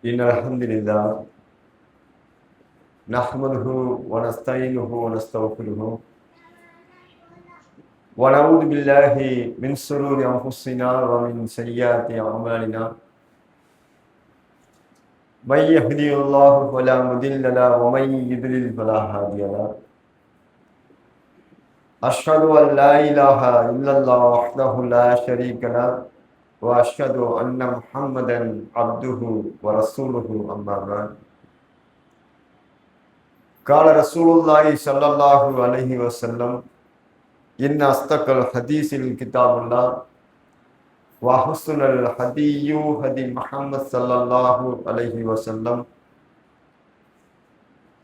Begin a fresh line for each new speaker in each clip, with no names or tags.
إن الحمد لله نحمده ونستعينه ونستغفره ونعوذ بالله من شرور أنفسنا ومن سيئات أعمالنا من يهدي الله فلا مضل له ومن يضلل فلا هادي له أشهد أن لا إله إلا الله وحده لا شريك له وأشهد أن محمدا عبده ورسوله أما بعد قال رسول الله صلى الله عليه وسلم إن أصدق الحديث كتاب الله وحسن الهدي هدي محمد صلى الله عليه وسلم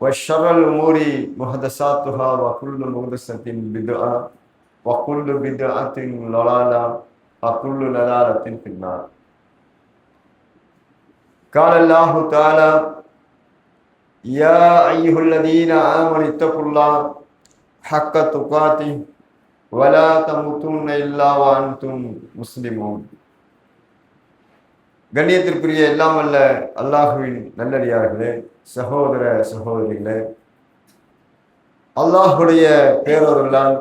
وشر الأمور محدثاتها وكل محدثة بدعة وكل بدعة ضلالة وكل ضلالة في النار. قال الله تعالى يا أيها الذين آمنوا اتقوا الله حق تقاته ولا تموتن إلا وأنتم مسلمون. கண்ணியத்திற்குரிய எல்லாம் வல்ல அல்லாஹுவின் நல்லடியார்களே, சகோதர சகோதரிகளே, அல்லாஹுடைய பேரொருளால்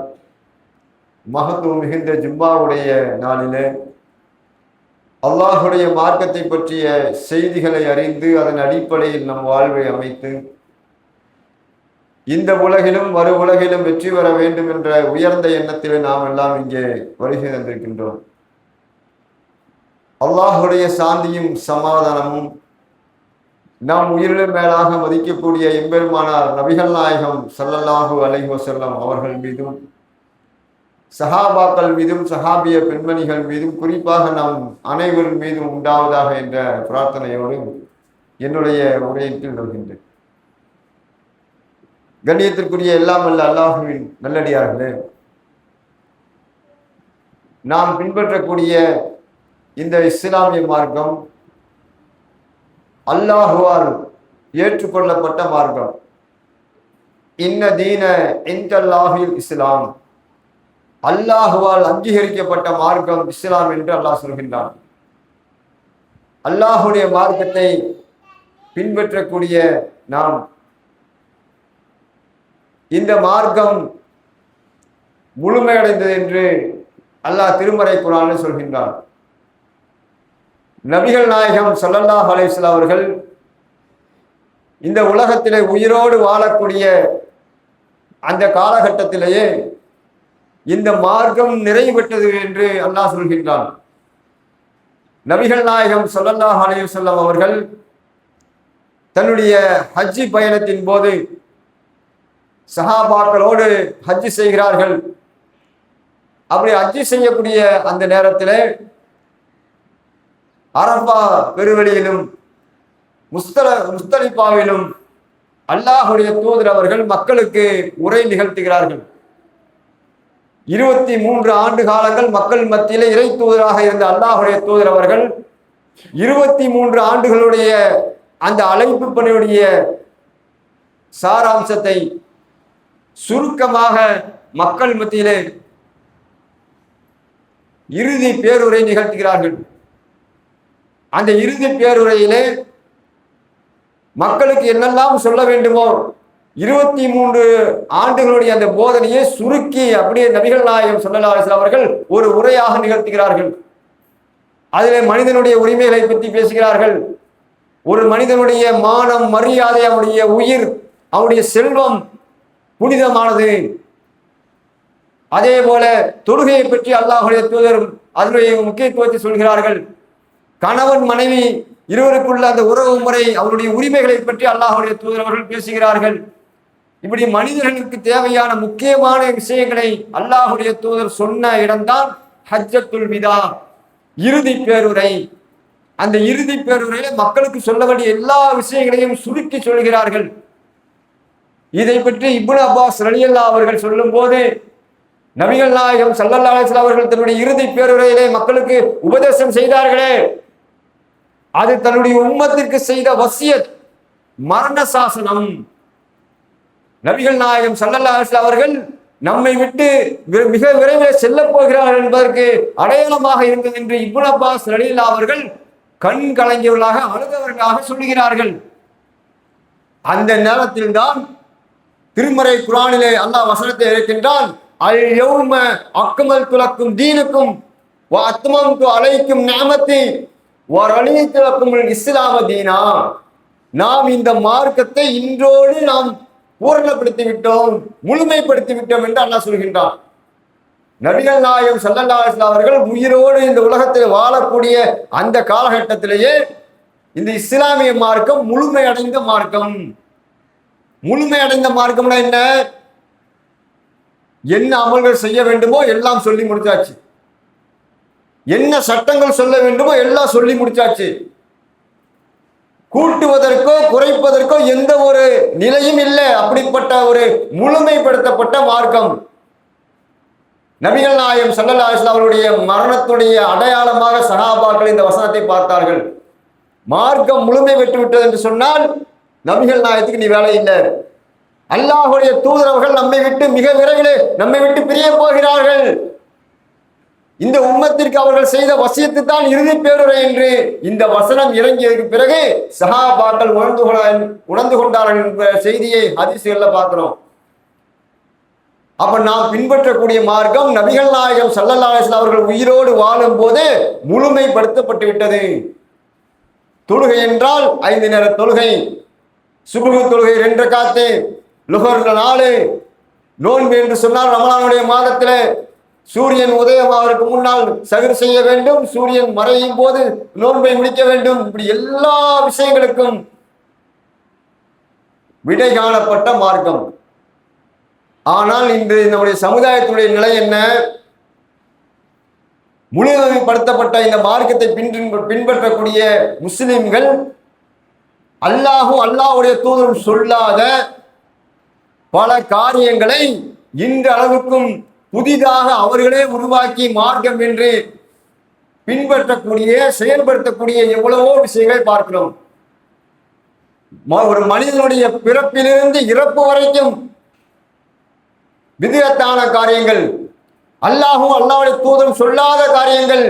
மகத்துவம் மிகுந்த ஜும்மாவுடைய நாளிலே அல்லாஹுடைய மார்க்கத்தை பற்றிய செய்திகளை அறிந்து அதன் அடிப்படையில் நம் வாழ்வை அமைத்து இந்த உலகிலும் மறு உலகிலும் வெற்றி பெற வேண்டும் என்ற உயர்ந்த எண்ணத்தில் நாம் எல்லாம் இங்கே வருகை தந்திருக்கின்றோம். அல்லாஹுடைய சாந்தியும் சமாதானமும் நாம் உயிரிலும் மேலாக மதிக்கக்கூடிய எம்பெருமானார் நபிகள் நாயகம் ஸல்லல்லாஹு அலைஹி வஸல்லம் அவர்கள் மீதும் சஹாபாக்கள் மீதும் சஹாபிய பெண்மணிகள் மீதும் குறிப்பாக நாம் அனைவரின் மீதும் உண்டாவதாக என்ற பிரார்த்தனையோடு என்னுடைய உரையில் வருகின்றேன். கண்ணியத்திற்குரிய எல்லாம் வல்ல அல்லாஹுவின் நல்லடியார்களே, நாம் பின்பற்றக்கூடிய இந்த இஸ்லாமிய மார்க்கம் அல்லாஹுவால் ஏற்றுக்கொள்ளப்பட்ட மார்க்கம். இன்ன தீன இன்தல்லாஹில் இஸ்லாம், அல்லாஹுவால் அங்கீகரிக்கப்பட்ட மார்க்கம் இஸ்லாம் என்று அல்லாஹ் சொல்கின்றான். அல்லாஹுடைய மார்க்கத்தை பின்பற்றக்கூடிய நாம் இந்த மார்க்கம் முழுமையடைந்தது என்று அல்லாஹ் திருமறை குர்ஆனில் சொல்கின்றான். நபிகள் நாயகம் ஸல்லல்லாஹு அலைஹி வஸல்லம் அவர்கள் இந்த உலகத்திலே உயிரோடு வாழக்கூடிய அந்த காலகட்டத்திலேயே இந்த மார்க்கம் நிறைவேற்றது என்று அல்லாஹ் சொல்கின்றான். நபிகள் நாயகம் ஸல்லல்லாஹு அலைஹி வஸல்லம் அவர்கள் தன்னுடைய ஹஜ்ஜி பயணத்தின் போது சஹாபாக்களோடு ஹஜ்ஜி செய்கிறார்கள். அப்படி ஹஜ்ஜி செய்யக்கூடிய அந்த நேரத்தில் அரஃபா பெருவெளியிலும் முஸ்தலிஃபாவிலும் அல்லாஹுடைய தூதர் அவர்கள் மக்களுக்கு உரை நிகழ்த்துகிறார்கள். 23 ஆண்டு காலங்கள் மக்கள் மத்தியிலே இறை தூதராக இருந்த அல்லாஹுடைய தூதர் அவர்கள் 23 ஆண்டுகளுடைய அந்த அழைப்பு பணியுடைய சாராம்சத்தை சுருக்கமாக மக்கள் மத்தியிலே இறுதி பேருரை நிகழ்த்துகிறார்கள். அந்த இறுதி பேருரையிலே மக்களுக்கு என்னெல்லாம் சொல்ல வேண்டுமோ 23 ஆண்டுகளுடைய அந்த போதனையை சுருக்கி அப்படியே நபிகள் நாயகம் ஸல்லல்லாஹு அலைஹி வஸல்லம் அவர்கள் ஒரு உரையாக நிகழ்த்துகிறார்கள். அதிலே மனிதனுடைய உரிமைகளை பற்றி பேசுகிறார்கள். ஒரு மனிதனுடைய மானம், மரியாதை, அவனுடைய உயிர், அவனுடைய செல்வம் புனிதமானது. அதே போல தொழுகையை பற்றி அல்லாஹுடைய தூதர் அதனுடைய முக்கியத்துவத்தை சொல்கிறார்கள். கணவன் மனைவி இருவருக்குள்ள அந்த உறவு முறை, அவருடைய உரிமைகளை பற்றி அல்லாஹுடைய தூதர் அவர்கள் பேசுகிறார்கள். இப்படி மனிதர்களுக்கு தேவையான முக்கியமான விஷயங்களை அல்லாஹுடைய தூதர் சொன்ன இடம்தான் ஹஜ்ஜத்துல் விதா, இறுதி பேருரை. அந்த இறுதி பேருரையில மக்களுக்கு சொல்ல வேண்டிய எல்லா விஷயங்களையும் சுருக்கி சொல்கிறார்கள். இதை பற்றி இப்னு அப்பாஸ் ரலியல்லாஹு அவர்கள் சொல்லும் போது, நபிகள் நாயகம் ஸல்லல்லாஹு அலைஹி வஸல்லம் அவர்கள் தன்னுடைய இறுதி பேருரையிலே மக்களுக்கு உபதேசம் செய்தார்களே, அது தன்னுடைய உம்மத்திற்கு செய்த வசியத், மரண சாசனம். நபிகள் நாயகம் ஸல்லல்லாஹு அலைஹி வஸல்லம் அவர்கள் நம்மை விட்டு மிக விரைவில் செல்ல போகிறார்கள் என்பதற்கு அடையாளமாக இருந்தது என்று இப்னு அப்பாஸ் ரலியல்லாஹு அவர்கள் கண் கலங்கியவர்களாக அழுதவர்களாக சொல்லுகிறார்கள். அந்த நேரத்தில் தான் திருமறை குர்ஆனிலே அல்லாஹ் வசனத்தை இருக்கின்றான், அல் யௌம அக்மல்து லக்கும் தீனக்கும் வ அத்மம்து அலைக்கும் நிஅமத்தி வ ரலீது லக்குமுல் இஸ்லாம தீனா. நாம் இந்த மார்க்கத்தை இன்றோடு நாம் பூரணப்படுத்தி விட்டோம், முழுமைப்படுத்தி விட்டோம் என்று அல்லாஹ் சொல்கின்றான். நபிகள் நாயகம் ஸல்லல்லாஹு அலைஹி வஸல்லம் அவர்கள் உயிரோடு இந்த உலகத்தில் வாழக்கூடிய அந்த காலகட்டத்திலேயே இந்த இஸ்லாமிய மார்க்கம் முழுமையடைந்த மார்க்கம். முழுமையடைந்த மார்க்கம்னா என்ன? என்ன அமல்கள் செய்ய வேண்டுமோ எல்லாம் சொல்லி முடிச்சாச்சு, என்ன சட்டங்கள் சொல்ல வேண்டுமோ எல்லாம் சொல்லி முடிச்சாச்சு. கூட்டுவதற்கோ குறைப்பதற்கோ எந்த ஒரு நிலையும் இல்லை. அப்படிப்பட்ட ஒரு முழுமைப்படுத்தப்பட்ட மார்க்கம். நபிகள் நாயகம் ஸல்லல்லாஹு அலைஹி வஸல்லம் அவருடைய மரணத்துடைய அடையாளமாக சஹாபாக்கள் இந்த வசனத்தை பார்த்தார்கள். மார்க்கம் முழுமை பெற்று விட்டது என்று சொன்னால் நபிகள் நாயகத்துக்கு நீ வேலை இல்லை. அல்லாஹ்வுடைய தூதரவர்கள் நம்மை விட்டு மிக விரைவில் நம்மை விட்டு பிரிய போகிறார்கள். இந்த உம்மத்திற்கு அவர்கள் செய்த வசியத்து தான் இறுதி பேருரை என்று இந்த வசனம் இறங்கியதற்கு பிறகு சஹாபாக்கள் உணர்ந்து கொண்டார்கள் என்ற செய்தியை ஹதீஸ்களில் பார்க்கிறோம். அப்ப நாம் பின்பற்றக்கூடிய மார்க்கம் நபிகள் நாயகம் ஸல்லல்லாஹு அலைஹி வஸல்லம் அவர்கள் உயிரோடு வாழும் போது முழுமைப்படுத்தப்பட்டு விட்டது. தொழுகை என்றால் 5 நேர தொழுகை, சுபுஹ் தொழுகை 2 ரக்காத்து, லுஹர் 4, நோன்பு என்று சொன்னால் ரமலானுடைய மாதத்தில் சூரியன் உதயமாவதற்கு முன்னால் சஹர் செய்ய வேண்டும், சூரியன் மறையும் போது நோன்பை முடிக்க வேண்டும். இப்படி எல்லா விஷயங்களுக்கும் விடை காணப்பட்ட மார்க்கம். ஆனால் இன்று நம்முடைய சமுதாயத்தினுடைய நிலை என்ன? முழுமைப்படுத்தப்பட்ட இந்த மார்க்கத்தை பின்பற்றக்கூடிய முஸ்லிம்கள் அல்லாஹும் அல்லாஹ்வுடைய தூதரும் சொல்லாத பல காரியங்களை இன்று அளவுக்கும் புதிதாக அவர்களே உருவாக்கி மார்க்கம் என்று பின்பற்றக்கூடிய செயல்படுத்தக்கூடிய எவ்வளவோ விஷயங்களை பார்க்கிறோம். ஒரு மனிதனுடைய பிறப்பிலிருந்து இறப்பு வரைக்கும் விதத்தான காரியங்கள், அல்லாஹும் அல்லாஹ்வுடைய தூதரும் சொல்லாத காரியங்கள்,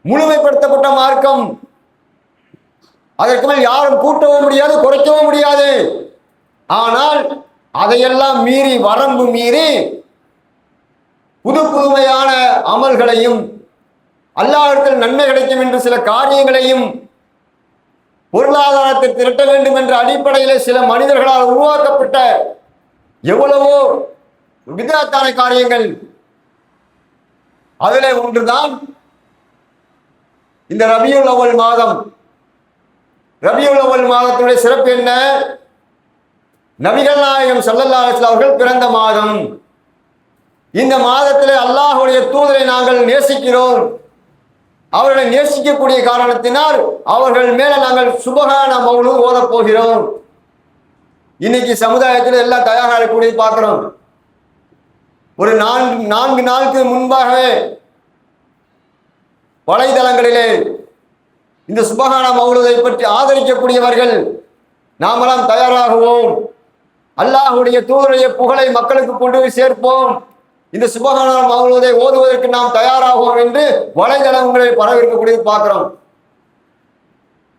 முழுமைப்படுத்தப்பட்ட மார்க்கம். அதற்கு மேல் யாரும் கூட்டவும் முடியாது, குறைக்கவும் முடியாது. ஆனால் அதையெல்லாம் மீறி, வரம்பு மீறி புதுமையான அமல்களையும் அல்லாஹ்விடத்தில் நன்மை கிடைக்கும் என்று சில காரியங்களையும் பொருளாதாரத்தை திரட்ட வேண்டும் என்ற அடிப்படையில் சில மனிதர்களால் உருவாக்கப்பட்ட எவ்வளவோ விதத்தான காரியங்கள். அதிலே ஒன்றுதான் இந்த ரபியுல் அவ்வல் மாதம். ரபியுல் அவ்வல் மாதத்துடைய சிறப்பு என்ன? நபிகள் நாயகம் ஸல்லல்லாஹு அலைஹி வஸல்லம் அவர்கள் பிறந்த மாதம். இந்த மாதத்திலே அல்லாஹ்வுடைய தூதரை நாங்கள் நேசிக்கிறோம். அவர்களை நேசிக்கக்கூடிய காரணத்தினால் அவர்கள் மேல நாங்கள் சுபஹான மௌலூத் ஓதப் போகிறோம். இன்னைக்கு சமுதாயத்தில் எல்லாம் தயாராகக்கூடிய பார்க்கிறோம். ஒரு 4 நாளுக்கு முன்பாகவே வலைதளங்களிலே இந்த சுபஹான மௌலூதை பற்றி ஆதரிக்கக்கூடியவர்கள் நாமெல்லாம் தயாராகுவோம், அல்லாஹ்வுடைய தூதருடைய புகழை மக்களுக்கு கொண்டு போய் சேர்ப்போம், இந்த சுபஹான மௌலூதை ஓதுவதற்கு நாம் தயாராகுவோம் என்று வலைதளங்களில் பரவிருக்கக்கூடியது பார்க்கிறோம்.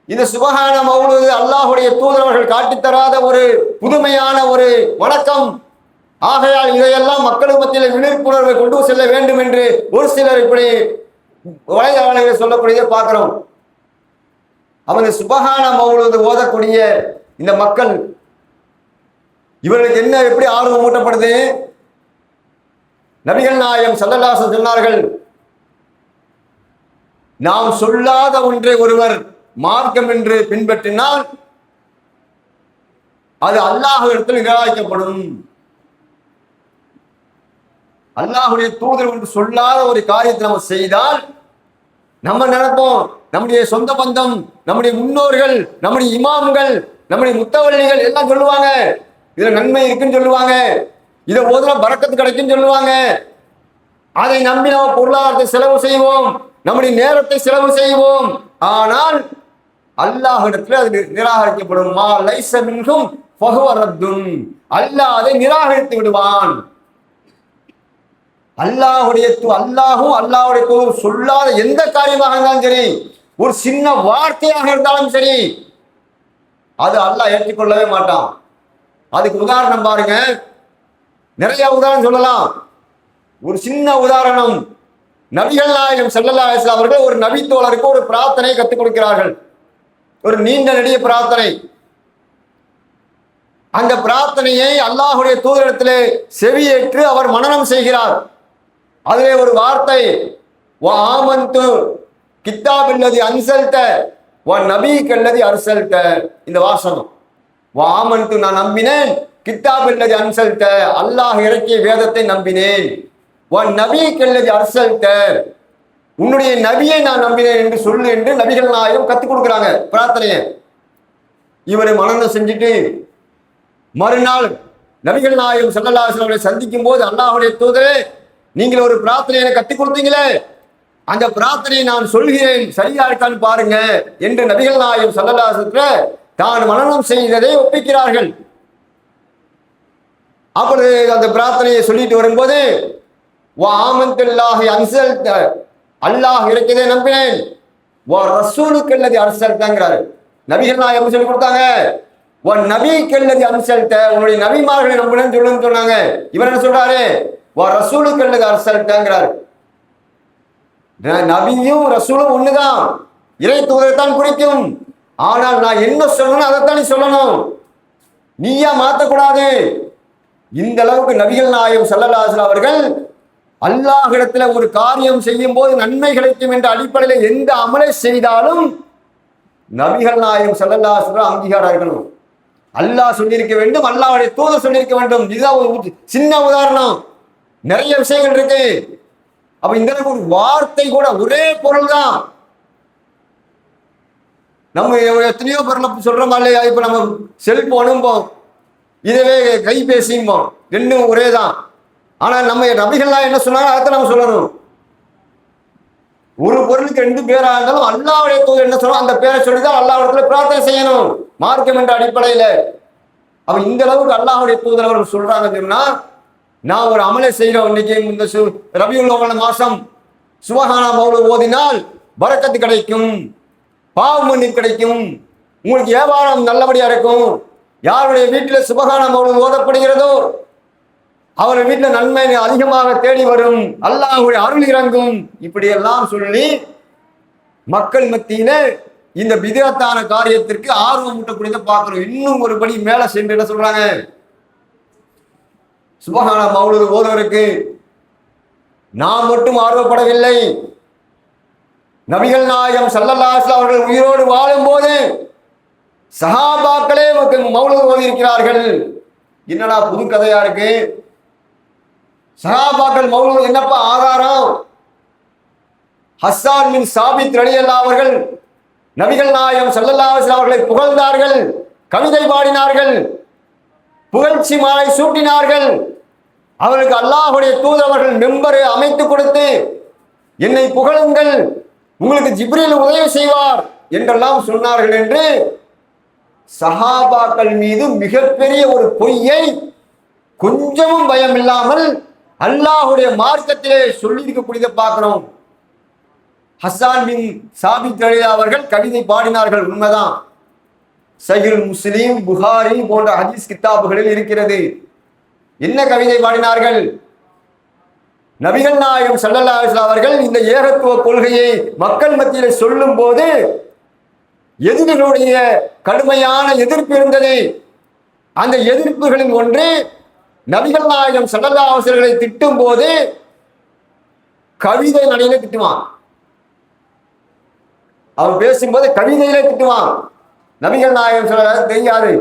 இந்த சுபஹான மௌலூது அல்லாஹ்வுடைய தூதரவர்கள் காட்டித்தராத ஒரு புதுமையான ஒரு வணக்கம். ஆகையால் இதையெல்லாம் மக்களுக்கு மத்தியில் விழிப்புணர்வை கொண்டு செல்ல வேண்டும் என்று ஒரு சிலர் இப்படி வலைதளங்களில் சொல்லக்கூடியதை பார்க்கிறோம். அவங்க சுபஹான மௌலூது ஓதக்கூடிய இந்த மக்கள், இவர்களுக்கு என்ன எப்படி ஆர்வம் ஊட்டப்படுது? நபிகள் நாயகம் ஸல்லல்லாஹு அலைஹி வஸல்லம் சொன்னார்கள், நாம் சொல்லாத ஒன்றை ஒருவர் மார்க்கம் என்று பின்பற்றினால் அது அல்லாஹ்விடத்தில் நிராகரிக்கப்படும். அல்லாஹ்வுடைய தூதர் என்று சொல்லாத ஒரு காரியத்தை நம்ம செய்தால் நம்ம நினைப்போம், நம்முடைய சொந்த பந்தம், நம்முடைய முன்னோர்கள், நம்முடைய இமாம்கள், நம்முடைய முத்தவள்ளிகள் எல்லாம் சொல்லுவாங்க, இதுல நன்மை இருக்குன்னு சொல்லுவாங்க, இதை ஓதுனா பரக்கத்து கிடைக்குன்னு சொல்லுவாங்க. அதை நம்பி நம்ம பொருளாதாரத்தை செலவு செய்வோம், நம்முடைய நேரத்தை செலவு செய்வோம். ஆனால் அல்லாஹ்விடத்தில் அது நிராகரிக்கப்படும். மா லைஸ மின்ஹும் ஃபஹுவ ரத்துன். அல்லாஹ் அதை நிராகரித்து விடுவான். அல்லாஹ்வுடைய அல்லாஹ்வுடைய தூதர் சொல்லாத எந்த காரியமாக இருந்தாலும் சரி, ஒரு சின்ன வார்த்தையாக இருந்தாலும் சரி, அது அல்லாஹ் ஏற்றுக்கொள்ளவே மாட்டான். அதுக்கு உதாரணம் பாருங்க, நிறைய உதாரணம் சொல்லலாம். ஒரு சின்ன உதாரணம், நபிகள் நாயகம் ஸல்லல்லாஹு அலைஹி வஸல்லம் அவர்கள் ஒரு நபி தோழருக்கு ஒரு பிரார்த்தனை கற்றுக் கொடுக்கிறார்கள். ஒரு நீண்ட நெடிய பிரார்த்தனை. அந்த பிரார்த்தனையை அல்லாஹ்வுடைய தூதரிடத்திலே செவியேற்று அவர் மனனம் செய்கிறார். அதிலே ஒரு வார்த்தை, வ ஆமன்து கித்தாபில்லதி அன்சல்த வ நபிக்கல்லதி அர்சல்த. இந்த வாசகம், வ ஆமன்து நான் நம்பினேன், கித்தாபில்லதி அன்சல்த அல்லாஹ் இறக்கிய வேதத்தை நம்பினேன், வ நபிக்கல்லதி அர்சல்த உன்னுடைய நபியை நான் நம்பினேன் என்று சொல்லு என்று நபிகள் நாயகம் கற்றுக் கொடுக்குறாங்க பிரார்த்தனையை. இவரை மனனம் செஞ்சுட்டு மறுநாள் நபிகள் நாயகம் ஸல்லல்லாஹு அலைஹி வஸல்லம் சந்திக்கும் போது, அல்லாஹ்வுடைய தூதரே, நீங்கள் ஒரு பிரார்த்தனையை கற்றுக் கொடுத்தீங்களே, அந்த பிரார்த்தனையை நான் சொல்கிறேன், சரியா இருக்கான்னு பாருங்க என்று நபிகள் நாயகம் ஸல்லல்லாஹு அலைஹி வஸல்லம் தான் மனனம் செய்ததை ஒப்பிக்கிறார்கள். அப்பொழுது அந்த பிரார்த்தனையை சொல்லிட்டு வரும்போது, வ ஆமன்துல்லாஹி அன்சல்த அல்லாஹ் இறக்கியதை நம்பினேன், வ ரசூலுக்கல்லதி அர்சல்தங்கிறாரு. நபிகள் நாயகம் சொல்லி கொடுத்தாங்க, வ நபிக்கல்லதி அர்சல்த உங்களுடைய நபிமார்களை நம்பினேன்னு சொல்லுன்னு சொன்னாங்க. இவர் என்ன சொல்றாரு, வ ரசூலுக்கல்லதி அர்சல்தங்கிறாரு. நபியும் ரசூலும் ஒண்ணுதான், இறை தூதரைத்தான் குறிக்கும். ஆனால் நான் என்ன சொல்லணும் அதைத்தான் நீ சொல்லணும், நீயா மாற்றக்கூடாது. இந்த அளவுக்கு நபிகள் நாயகம் ஸல்லல்லாஹு அலைஹி வஸல்லம் அவர்கள் அல்லாஹ்விடத்துல ஒரு காரியம் செய்யும் போது நன்மை கிடைக்கும் என்ற அடிப்படையில் எந்த அமலை செய்தாலும் நபிகள் நாயகம் ஸல்லல்லாஹு அலைஹி வஸல்லம் அங்கீகாரம் இருக்கணும். அல்லாஹ் சொல்லியிருக்க வேண்டும், அல்லாஹ்வுடைய தூதர் சொல்லியிருக்க வேண்டும். இதுதான் ஒரு சின்ன உதாரணம், நிறைய விஷயங்கள் இருக்கு. அப்ப இந்த ஒரு வார்த்தை கூட ஒரே பொருள் தான். நம்ம எத்தனையோ பொருளை சொல்றோமா இல்லையா? இப்ப நம்ம செல்போனும் இதுவே கைபேசியும் ரெண்டும் ஒரே தான். ஆனா நம்ம நபிகள்லாம் என்ன சொன்னாங்க அதை நம்ம சொல்லணும். ஒரு பொருளுக்கு ரெண்டு பேரா இருந்தாலும் அல்லாஹ்வுடைய தூதர் என்ன சொல்றோம் அந்த பேரை சொல்லிதான் அல்லாஹ்விடத்துல பிரார்த்தனை செய்யணும், மார்க்கம் என்ற அடிப்படையில. அப்ப இந்த அளவுக்கு அல்லாஹ்வுடைய தூதர் அவர்கள் சொல்றாங்க சொன்னா, நான் ஒரு அமலை செய்யறோம். இன்னைக்கு இந்த ரபியுல் அவ்வல் மாசம் சுபஹான மௌலூத் ஓதினால் பரக்கத்து கிடைக்கும், பாவ மன்னிப்பு கிடைக்கும், உங்களுக்கு வியாபாரம் நல்லபடியா இருக்கும். யாருடைய வீட்டில் சுபஹான மௌலூத் ஓதப்படுகிறதோ அவர் வீட்டில் நன்மை அதிகமாக தேடி வரும், அல்லாஹ்வுடைய அருள் இறங்கும். இப்படியெல்லாம் சொல்லி மக்கள் மத்தியில இந்த பிதஅத்தான காரியத்திற்கு ஆர்வம் ஊட்டக்கூடியதை பார்க்கிறோம். இன்னும் ஒரு படி மேல சென்று என்ன சொல்றாங்க, சுபஹான மௌலூத் ஓதுவதற்கு நாம் மட்டும் ஆர்வப்படவில்லை, நபிகள் நாயகம் ஸல்லல்லாஹு அலைஹி வஸல்லம் அவர்கள் உயிரோடு வாழும் போது சஹாபாக்களே மௌலூத் ஓதி இருக்கிறார்கள். என்னடா புது கதையா இருக்கு, சஹாபாக்கள் மௌலூத் என்னப்பா ஆதாரம்? ஹஸ்ஸான் பின் சாபித் ரலியல்லாஹு அவர்கள் நபிகள் நாயகம் ஸல்லல்லாஹு அலைஹி வஸல்லம் அவர்களை புகழ்ந்தார்கள், கவிதை பாடினார்கள், புகழ்ச்சி மாலை சூட்டினார்கள். அவர்களுக்கு அல்லாஹ்வுடைய தூதர்கள் மெம்பரை அமைத்து கொடுத்து, என்னை புகழுங்கள், உங்களுக்கு ஜிப்ரீல் உதவி செய்வார் என்றெல்லாம் சொன்னார்கள் என்று சஹாபாக்கள் மீது மிகப்பெரிய ஒரு பொய்யை கொஞ்சமும் பயம் இல்லாமல் அல்லாஹ்வுடைய மார்க்கத்திலே சொல்லி இருக்கக்கூடியதை பார்க்கிறோம். ஹஸ்ஸான் பின் சாபித் ரலியல்லாஹு அவர்கள் கவிதை பாடினார்கள், உண்மைதான். சஹீஹ் முஸ்லிம், புகாரி போன்ற ஹதீஸ் கிதாபுகளில் இருக்கிறது. என்ன கவிதை பாடினார்கள்? நபிகள் நாயகம் ஸல்லல்லாஹு அலைஹி வஸல்லம் அவர்கள் இந்த ஏகத்துவ கொள்கையை மக்கள் மத்தியில் சொல்லும் போது எதிரிகளுடைய கடுமையான எதிர்ப்பு இருந்தது. அந்த எதிர்ப்புகளில் ஒன்று, நபிகள் நாயகம் ஸல்லல்லாஹு அலைஹி வஸல்லம் திட்டும் போது கவிதை நடையில திட்டுவான். அவர் பேசும்போது கவிதையிலே திட்டுவான். நபிகள் நாயகம் ஸல்லல்லாஹு அலைஹி தெரியாது.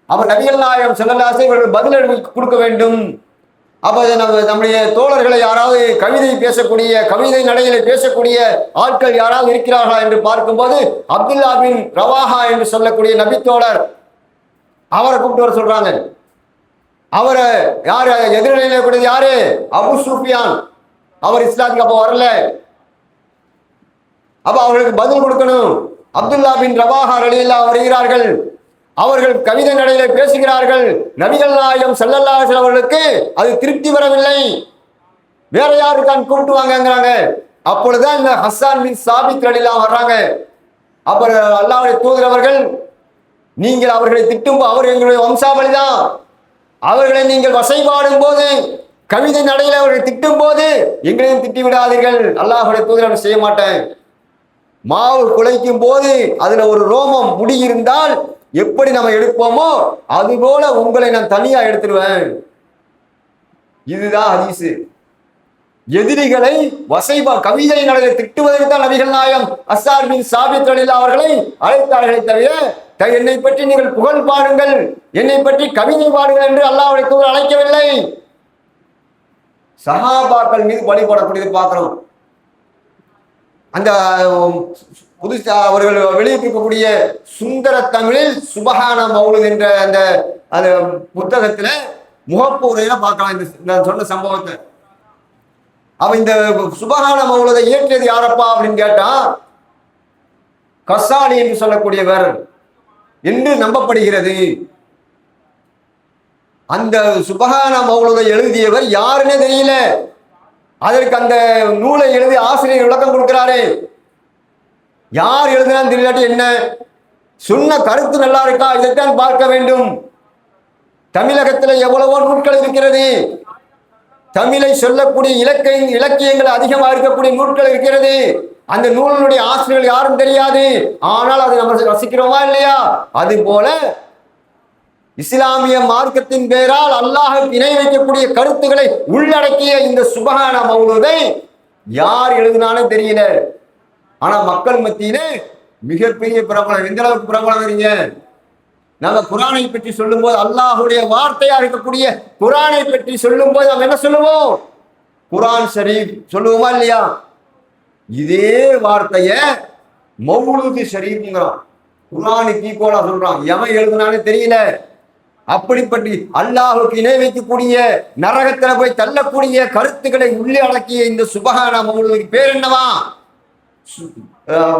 அப்ப நபிகள் நாயகம் ஸல்லல்லாஹு அலைஹி வஸல்லம் பதில் கொடுக்க வேண்டும். அப்ப நம்முடைய தோழர்களை யாராவது கவிதை பேசக்கூடிய, கவிதை நடையில பேசக்கூடிய ஆட்கள் யாராவது இருக்கிறார்களா என்று பார்க்கும்போது அப்துல்லா பின் ரவாஹா என்று சொல்லக்கூடிய நபி தோழர், அவரை கூப்பிட்டு வர சொல்றாங்க. அவரை யாரு எதிர்நிலையில கூடியது யாரு? அபு சுஃபியான். அவர் இஸ்லாத்துக்கு அப்ப வரல. அப்ப அவர்களுக்கு பதில் கொடுக்கணும். அப்துல்லா பின் ரவாஹா ரலியல்லாஹு வருகிறார்கள். அவர்கள் கவிதை நடையில பேசுகிறார்கள். நபிகள் நாயகம் ஸல்லல்லாஹு அலைஹி வஸல்லம் அவர்களுக்கு அது திருப்தி வரவில்லை. வேற யாருக்கான் கூப்பிட்டு வாங்கங்கிறாங்க. அப்பொழுதுதான் இந்த ஹஸ்ஸான் பின் சாபித் ரலியல்லாஹு வர்றாங்க. அப்புறம் அல்லாஹ்வுடைய தூதர் அவர்கள், நீங்கள் அவர்களை திட்டும், அவர் எங்களுடைய வம்சாவளிதான், அவர்களை நீங்கள் வசைபாடும் போது, கவிதை நடையில் அவர்களை திட்டும் போது எங்களையும் திட்டி விடாதீர்கள். அல்லாஹ்வுடைய தூதர் செய்ய மாட்டேன். மாவு குலைக்கும் போது அதுல ஒரு ரோமம் முடி இருந்தால் எப்படி நம்ம எடுப்போமோ அதுபோல உங்களை நான் தனியா எடுத்துருவேன். இதுதான் ஹதீஸ். எதிரிகளை கவிதை நடையை திட்டுவதற்கு தான் நபிகள் நாயகம் ஹஸ்ஸான் பின் சாபித் ரலியல்லாஹு அவர்களை அழைத்தார்களே தவிர, என்னை பற்றி நீங்கள் புகழ் பாடுங்கள், என்னை பற்றி கவிதை பாடுங்கள் என்று அல்லாஹ்வுடைய தூதர் அழைக்கவில்லை. சஹாபாக்கள் மீது வழிபடக்கூடியது பார்க்கிறோம். அந்த புதுசா அவர்கள் வெளியிட்டிருக்கக்கூடிய சுந்தர தமிழில் சுபஹான மௌலுத் என்ற அந்த புத்தகத்துல முகப்பு உரையில பார்க்கலாம் இந்த சொன்ன சம்பவத்தை. அவ இந்த சுபஹான மௌலுதை இயற்றியது யாரப்பா அப்படின்னு கேட்டா, கஸ்ஸாலி என்று சொல்லக்கூடியவர் என்று நம்பப்படுகிறது. அந்த சுபஹான மௌலுதை எழுதியவர் யாருன்னே தெரியல. அதற்கு அந்த நூலை எழுதி ஆசிரியர் விளக்கம் கொடுக்கிறாரு. யார் எழுதினான்னு தெரியலாட்டி என்ன, சொன்ன கருத்து நல்லா இருக்கா, இதைத்தான் பார்க்க வேண்டும். தமிழகத்தில் எவ்வளவோ நூல்கள் இருக்கிறது, தமிழை சொல்லக்கூடிய இலக்கியங்கள் அதிகமாக இருக்கக்கூடிய நூல்கள் இருக்கிறது. அந்த நூலினுடைய ஆசிரியர்கள் யாரும் தெரியாது, ஆனால் அதை நம்ம ரசிக்கிறோமா இல்லையா? அது போல இஸ்லாமிய மார்க்கத்தின் பேரால் அல்லாஹ்வுக்கு இணை வைக்கக்கூடிய கருத்துக்களை உள்ளடக்கிய இந்த சுபஹான மௌலுதை யார் எழுதினாலும் தெரியல. ஆனா மக்கள் மத்தியிலே மிகப்பெரிய பிரபலம். எந்த அளவுக்கு பிரபலம் வரீங்க? நாங்க குர்ஆனை பற்றி சொல்லும் போது, அல்லாஹ்வுடைய வார்த்தையா இருக்கக்கூடிய குர்ஆனை பற்றி சொல்லும் போது நம்ம என்ன சொல்லுவோம்? குர்ஆன் ஷரீப் சொல்லுவோமா இல்லையா? இதே வார்த்தைய மௌலூது ஷரீஃப்ங்கிறோம். குர்ஆனுக்கு ஈக்குவலா சொல்றான். எவன் எழுதுனானே தெரியல. அப்படிப்பட்ட அல்லாஹ்வுக்கு இணை வைக்கக்கூடிய, நரகத்துல போய் தள்ளக்கூடிய கருத்துக்களை உள்ளே அடக்கிய இந்த சுபஹான மௌலுதுக்கு பேர் என்னவா?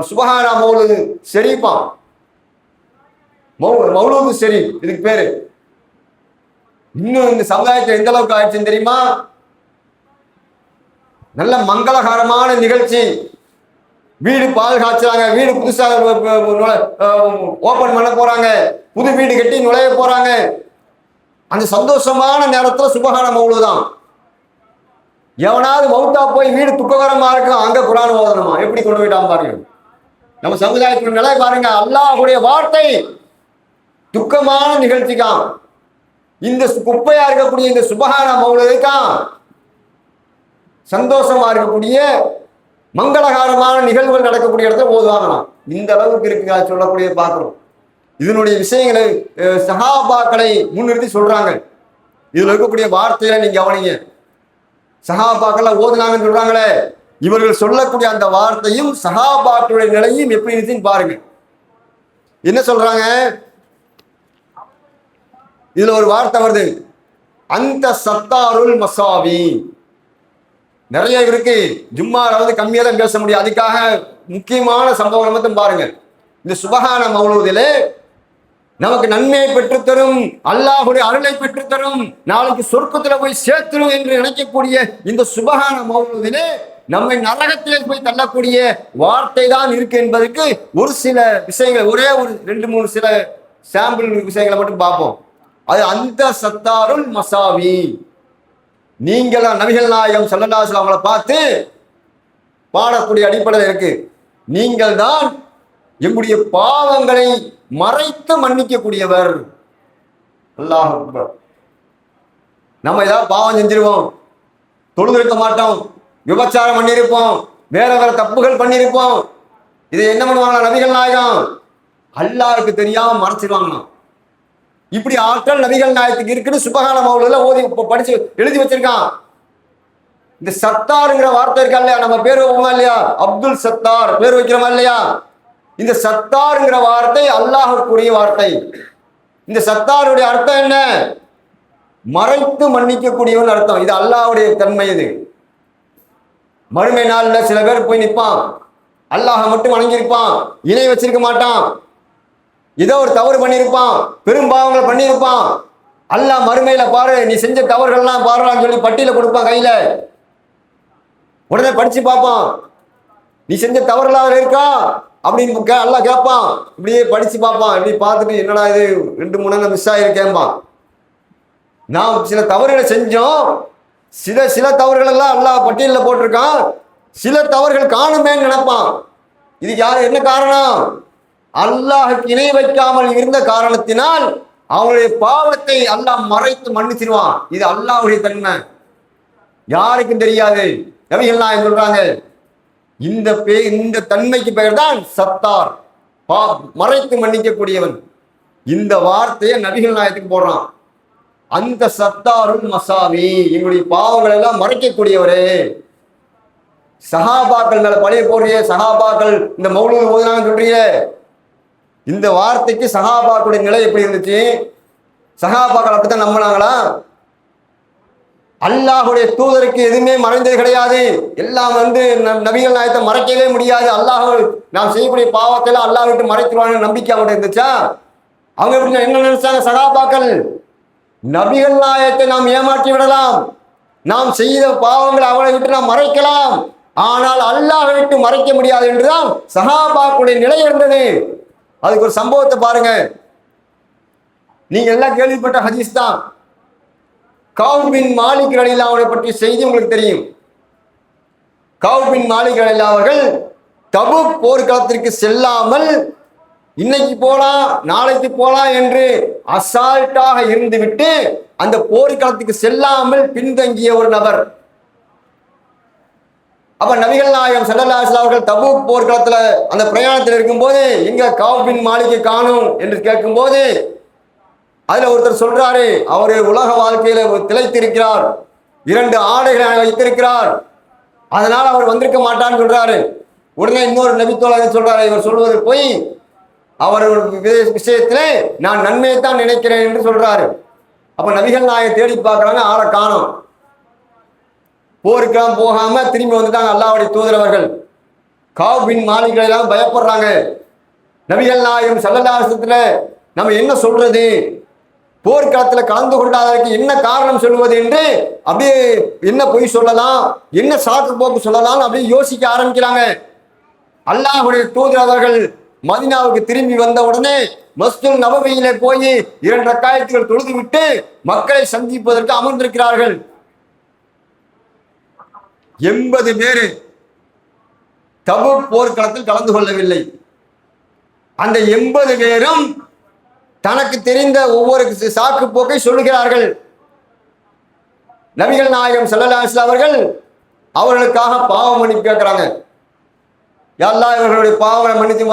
சுபஹான மௌலுது ஷரீஃபா, மௌலூது ஷரீஃப் இதுக்கு பேரு. இன்னும் இந்த சமுதாயத்தில் எந்த அளவுக்கு ஆயிடுச்சுன்னு தெரியுமா? நல்ல மங்களகரமான நிகழ்ச்சி, வீடு பாதுகாச்சாங்க, வீடு புதுசாக ஓபன் பண்ண போறாங்க, புது வீடு கட்டி நுழைய போறாங்க. அந்த சந்தோஷமான நேரத்துல சுபஹான மௌலுதான். எவனாவது மௌத்தா போய் வீடு துக்ககரமா இருக்கும், அங்க குர்ஆன் ஓதணுமா? எப்படி கொண்டு போயிட்டான் பாருங்க. நம்ம சமுதாயத்தின் நிலை பாருங்க. அல்லாஹ்வுடைய வார்த்தை துக்கமான நிகழ்ச்சிக்கான், இந்த குப்பையா இருக்கக்கூடிய இந்த சுபஹான மௌலுதுக்கான் சந்தோஷமா இருக்கக்கூடிய மங்களகரமான நிகழ்வுகள் நடக்கக்கூடிய இடத்துல ஓதுவாங்களாம். இந்த அளவுக்கு இருக்குங்க சொல்லக்கூடிய பார்க்கிறோம். இதனுடைய விஷயங்களை சஹாபாக்களை முன்னிறுத்தி சொல்றாங்க. இதுல இருக்கக்கூடிய வார்த்தையில நீங்க கவனிங்க. சஹாபாக்கள் ஓதுனாங்கன்னு சொல்றாங்களே, இவர்கள் சொல்லக்கூடிய அந்த வார்த்தையும் சஹாபாக்களுடைய நிலையும் எப்படி இருந்துன்னு பாருங்க. என்ன சொல்றாங்க? இதுல ஒரு வார்த்தை வருது, அந்த சத்தாருல் மசாவி. நிறைய இருக்கு, ஜும்மால கம்மியா தான் பேச முடியும். அதுக்காக முக்கியமான சம்பவம் மட்டும் பாருங்க. இந்த சுபஹான மௌலூதிலே நமக்கு நன்மையை பெற்றுத்தரும், அல்லாஹ்வுடைய அருளை பெற்றுத்தரும், நாளைக்கு சொர்க்கத்துல போய் சேர்த்துரும் என்று நினைக்கக்கூடிய இந்த சுபஹான மௌலூதிலே நம்மை நரகத்திலே போய் தள்ளக்கூடிய வார்த்தை தான் இருக்கு என்பதற்கு ஒரு சில விஷயங்கள், ஒரே ஒரு 2-3 சில சாம்பிள் விஷயங்களை மட்டும் பார்ப்போம். அது அந்த சத்தாருல் மசாவி. நீங்களா நபிகள் நாயகம் ஸல்லல்லாஹு அலைஹி வஸல்லம் அவங்களை பார்த்து பாடக்கூடிய அடிப்படையில் இருக்கு, நீங்கள் தான் எங்களுடைய பாவங்களை மறைத்து மன்னிக்கக்கூடியவர். அல்லாஹ் அக்பர். நம்ம ஏதாவது பாவம் செஞ்சிருவோம், தொழுதிருக்க மாட்டோம், விபச்சாரம் பண்ணியிருப்போம், வேற வேற தப்புகள் பண்ணியிருப்போம். இதை என்ன பண்ணுவாங்களா நபிகள் நாயகம்? அல்லாஹ்வுக்கு தெரியாம மறைச்சிருவாங்களாம். இப்படி ஆற்றல் நபிகள் நாயகத்துக்கு இருக்குன்னு சுபஹான மௌலூதுல ஓதி படிச்சு எழுதி வச்சிருக்கான். இந்த சத்தாருங்கிற வார்த்தை இருக்கா இல்லையா, நம்ம பேர் வைப்போமா இல்லையா, அப்துல் சத்தார் பேர் வைக்கிறோமா இல்லையா? இந்த சத்தாருங்கிற வார்த்தை அல்லாஹ்வுக்குரிய வார்த்தை. இந்த சத்தாருடைய அர்த்தம் என்ன? மறைத்து மன்னிக்கக்கூடியவன் அர்த்தம். இது அல்லாஹ்வுடைய தன்மை. இது மறுமை நாள்ல சில பேர் போய் நிற்பான், அல்லாஹ் மட்டும் வணங்கியிருப்பான், இணை வச்சிருக்க மாட்டான், ஏதோ ஒரு தவறு பண்ணியிருப்பான், பெரும் பாவங்களை பண்ணியிருப்பான். அல்லாஹ் மறுமையில பாரு நீ செஞ்ச தவறுகள்லாம் பாருலான்னு சொல்லி பட்டியல கொடுப்பான் கையில. உடனே படிச்சு பார்ப்பான், நீ செஞ்ச தவறுலாம் இருக்கா அப்படின்னு எல்லாம் கேட்பான். இப்படியே படிச்சு பார்ப்பான். இப்படி பார்த்துட்டு என்னடா இது 2-3 மிஸ் ஆகிருக்கேன்பான். நாம் சில தவறுகளை செஞ்சோம். சில தவறுகள் எல்லாம் அல்லாஹ் பட்டியலில் போட்டிருக்கான். சில தவறுகள் காணுமேன்னு நினைப்பான். இது யாரு என்ன காரணம்? அல்லாஹுக்கு இணை வைக்காமல் இருந்த காரணத்தினால் அவனுடைய பாவத்தை அல்லாஹ் மறைத்து மன்னிச்சிருவான். இது அல்லாஹ்வுடைய தன்மை, யாருக்கும் தெரியாது. நபிகள் நாயகம் சொல்றாங்க, இந்த தன்மைக்கு பெயர் தான் சத்தார், மறைத்து மன்னிக்கக்கூடியவன். இந்த வார்த்தையை நபிகள் நாயகத்துக்கு போடுறான். அந்த சத்தாருல் மசாவி, எங்களுடைய பாவங்கள் எல்லாம் மறைக்கக்கூடியவரே. சஹாபாக்கள் மேல பழைய போடுறிய, சஹாபாக்கள் இந்த மௌலூத் ஓதுனாங்கன்னு சொல்றீங்க. இந்த வார்த்தைக்கு சஹாபாக்களுடைய நிலை எப்படி இருந்துச்சு? சஹாபாக்கள் அப்படித்தான் நம்பினாங்களா? அல்லாஹுடைய தூதருக்கு எதுவுமே மறைந்தது கிடையாது. எல்லாம் நபிகள் நாயகத்தை மறைக்கவே முடியாது. அல்லாஹ் நாம் செய்யக்கூடிய பாவத்தை எல்லாம் அல்லாஹ் விட்டு மறைத்துருவாங்க நம்பிக்கை அவங்கள்ட்ட இருந்துச்சா? அவங்க எப்படி என்ன நினைச்சாங்க சஹாபாக்கள்? நபிகள் நாயகத்தை நாம் ஏமாற்றி விடலாம், நாம் செய்த பாவங்களை அவளை விட்டு நாம் மறைக்கலாம், ஆனால் அல்லாஹ் விட்டு மறைக்க முடியாது என்றுதான் சஹாபாக்களுடைய நிலை இருந்தது. அதுக்கு ஒரு சம்பவத்தை பாருங்க. நீங்க எல்லாம் கேள்விப்பட்ட ஹதீஸ் தான். கௌப் பின் மாலிக் ரலியல்லாஹு அன்ஹு பற்றிய செய்தி உங்களுக்கு தெரியும். கௌப் பின் மாலிக் ரலியல்லாஹு அவர்கள் தபூக் போர்க்களத்திற்கு செல்லாமல் இன்னைக்கு போலாம் நாளைக்கு போலாம் என்று அசால்ட்டாக இருந்துவிட்டு அந்த போர்க்களத்துக்கு செல்லாமல் பின்தங்கிய ஒரு நபர். அப்ப நபிகள் நாயகம் ஸல்லல்லாஹு அலைஹி வஸல்லம் அவர்கள் தபூக் போர்க்களத்துல அந்த பிரயாணத்தில் இருக்கும்போது எங்க கௌப் பின் மாலிக்கை காணும் என்று கேட்கும்போது அதுல ஒருத்தர் சொல்றாரு, அவரு உலக வாழ்க்கையில திளைத்திருக்கிறார், 2 ஆடைகளை வைத்திருக்கிறார், அதனால அவர் வந்திருக்க மாட்டான்னு சொல்றாரு. உடனே இன்னொரு நபித்தோழர் சொல்றாரு, இவர் சொல்வது போய், அவர் விஷயத்துல நான் நன்மையை தான் நினைக்கிறேன் என்று சொல்றாரு. அப்ப நபிகள் நாயகம் தேடி பார்க்கறாங்க, ஆளை காணோம். போருக்கெல்லாம் போகாம திரும்பி வந்துட்டாங்க அல்லாஹ்வுடைய தூதரவர்கள். கௌப் பின் மாலிக் எல்லாம் பயப்படுறாங்க. நபிகள் நாயகம் ஸல்லல்லாஹு அலைஹி வஸல்லம் நம்ம என்ன சொல்றது, போர்க்களத்தில் கலந்து கொண்டாததற்கு என்ன காரணம் சொல்வது என்று அப்படியே என்ன பொய் சொல்லலாம், என்ன சாக்கு போக்கு சொல்லலாம் அப்படியே யோசிக்க ஆரம்பிக்கிறாங்க. அல்லாஹ்வுடைய தூதர் அவர்கள் மதீனாவுக்கு திரும்பி வந்த உடனே மஸ்ஜிதுல் நபவியிலே போய் 2 ரக்காயத்துகள் தொழுது விட்டு மக்களை சந்திப்பதற்கு அமர்ந்திருக்கிறார்கள். 80 பேர் தபூக் போர்க்களத்தில் கலந்து கொள்ளவில்லை. அந்த 80 பேரும் தனக்கு தெரிந்த ஒவ்வொரு சாக்கு போக்கை சொல்லுகிறார்கள். நபிகள் நாயகம் ஸல்லல்லாஹு அலைஹி வஸல்லம் அவர்கள் அவர்களுக்காக பாவ மன்னிப்பு கேட்கிறாங்க. யா அல்லாஹ், இவர்களுடைய பாவங்களை மன்னித்து,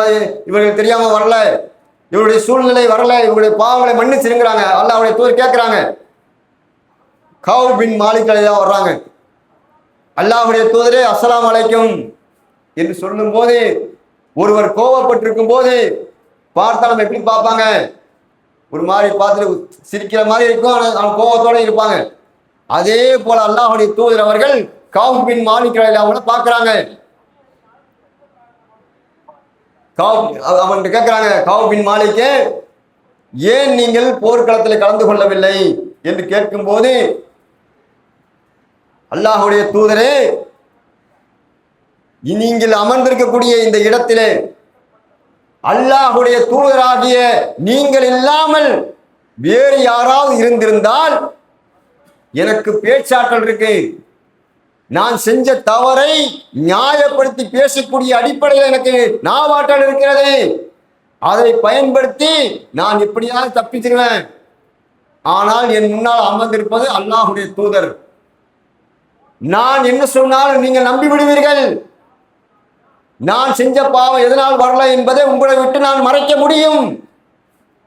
இவர்கள் தெரியாம வரல, இவருடைய சூழ்நிலை வரல, இவருடைய பாவங்களை மன்னிச்சிருங்கிறாங்க. அல்லாஹ்வுடைய தூதர் கேட்கிறாங்க. கௌப் பின் மாலிக் எல்லாம் வர்றாங்க. அல்லாஹ்வுடைய தூதரே அஸ்ஸலாமு அலைக்கும் என்று சொல்லும் போது ஒருவர் கோபப்பட்டிருக்கும் போது பார்த்தா நம்ம எப்படி பார்ப்பாங்க? ஒரு மாதிரி பார்த்துட்டு சிரிக்கிற மாதிரி இருக்கும், ஆனால் கோபத்தோட இருப்பாங்க. அதே போல அல்லாஹ்வுடைய தூதர் அவர்கள் கௌப் பின் மாலிக் அவங்கள பார்க்கறாங்க. அவங்க கேட்கிறாங்க, கௌப் பின் மாலிக், ஏன் நீங்கள் போர்க்களத்தில் கலந்து கொள்ளவில்லை என்று கேட்கும் போது, அல்லாஹ்வுடைய தூதரே, நீங்கள் அமர்ந்திருக்கக்கூடிய இந்த இடத்திலே அல்லாஹ்வுடைய தூதராகிய நீங்கள் இல்லாமல் வேறு யாராவது இருந்திருந்தால் எனக்கு பேச்சாற்றல் இருக்கு, நான் செஞ்ச தவறை நியாயப்படுத்தி பேசக்கூடிய அடிப்படையில் எனக்கு நாவாற்றல் இருக்கிறது, அதை பயன்படுத்தி நான் எப்படியாவது தப்பிச்சிருவேன். ஆனால் என் முன்னால் அமர்ந்திருப்பது அல்லாஹ்வுடைய தூதர். நான் என்ன சொன்னாலும் நீங்கள் நம்பி விடுவீர்கள். நான் செஞ்ச பாவம் எதனால் வரல என்பதை உங்களை விட்டு நான் மறைக்க முடியும்,